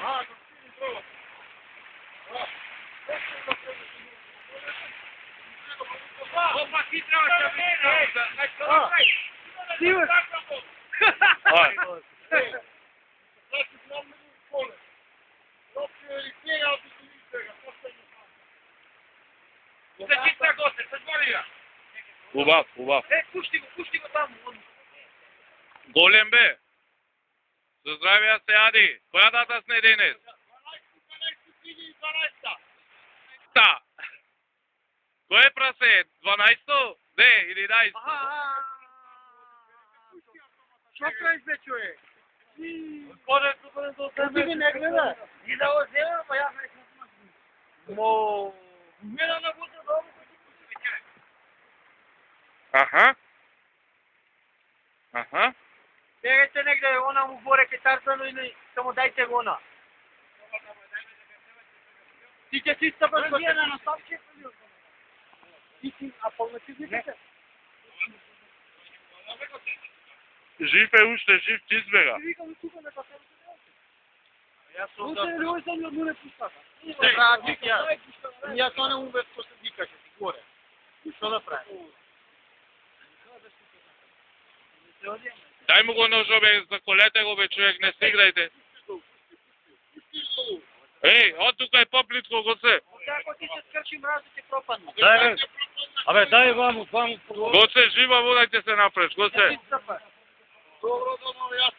Aha, to ti trovo. Ma chi trova Убав. Пушти го там. Голем бе. За здравия се Ади. Која дата сме денес? 12. Та. Кое прасе? 12? Не, 11. Що правиш, бе, човек? Ти ги не гледа. И да го взема, па ја не мо... Мена на вода долу, Аха. бегайте негде, она му горе китарствено или само дайте го она. Ти ќе си стъпаш го те на стопче? Ти си, а пълнати викате? Жив е уште, жив ти избега. Ти викам тука на кафето. Јас сум да... Ой, се ми од мене пустата. Ја тоа не му бе што се викаше, ти горе. Што да прави? Дај му го ножо бе, заколете го бе човек, не се играјте. Еј, од тука е поплитко го се. Ако ти се скрчи мрази, ќе пропадне. Дај бе. Абе, дај ваму. Го се жива водајте се напред, го се. Добро, јас.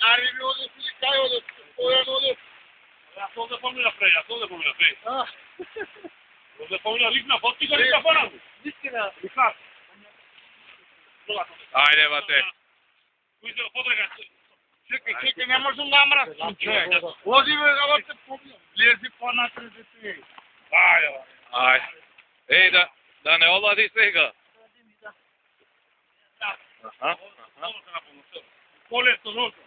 Нари ми оде си кај оде, стојан оде. Јас овде помина пред. Овде помина рикна, потика рикна понаму. Вистина. Рикна. Ајде, бате. Кој се подрага? Чекай, не можам да мразам, човек. Вози ме, ала те помня. Лези по-напред за ти. Ај. Еј, да не олади сега. Аха. Колесо, ножо.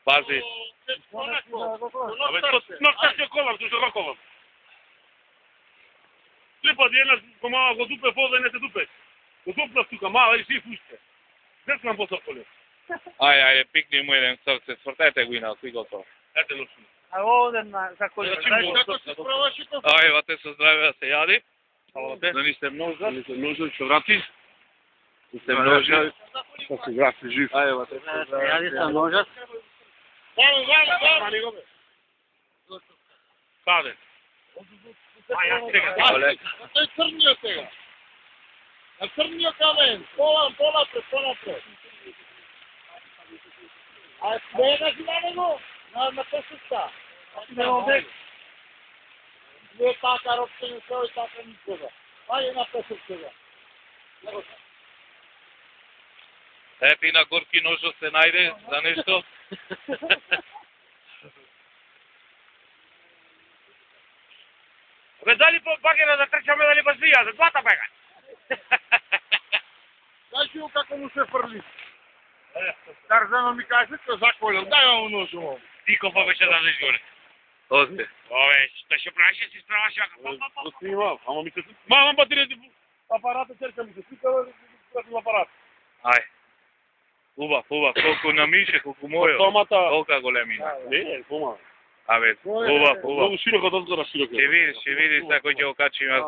Пази. Абе, нокта се колам, зашто го колам? Три пати една комала го дупе, вода не се дупе. Го дупна тука, мала и си фуште. Зескам по колес. Ајде, пикни му еден срце, свртете го и на кој готово. Ете ношно. А овде за кој? Како се справаш и тоа? Ајде, бате, со здраве да се јади. Да ни се множат. Да ни се множат, ќе врати. Да се множат. Да се врати жив. Ајде, бате. Јади се можат. Мани го бе. Каде? Тој црниот сега. На црниот каде? Полапред. А бега си на него? На песуста. Не така робце не стои така никога. Ајде на песуста. Епи на горки ножо се најде за нешто. Бе, дали по багера да трчаме, дали па звија, за двата бега. Знаеш ли како му се фрли? Тарзано ми каже, што заколел, дај му ножо. Дико па беше да изгоре. Озе. Ове, што ќе правиш, си справаш јака. Го снимам, ама ми се... Мамам батерија апарата черка ми се свикала, да апарат. Ај. Убав, колку намише, колку мојо. Томата. Колка големина. Не, пома. Абе, убав. Многу широко, дозгора широко. Ќе видиш ако ќе го качиме.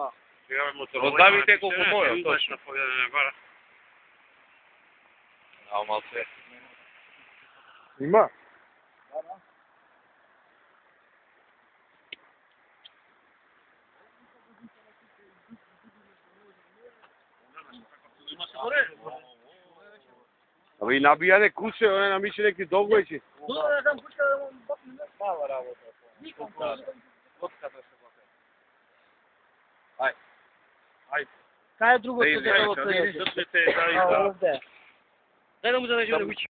Оставите колку мојо, точно. Ау малце. Има. Абе и набијаде куше, оне намише неки долгојчи. Да дам пушка да му бакне. Мала работа. Ником. Ај. Кај е другото Да дело? извинете, Овде. Дај да му зададеш да учи.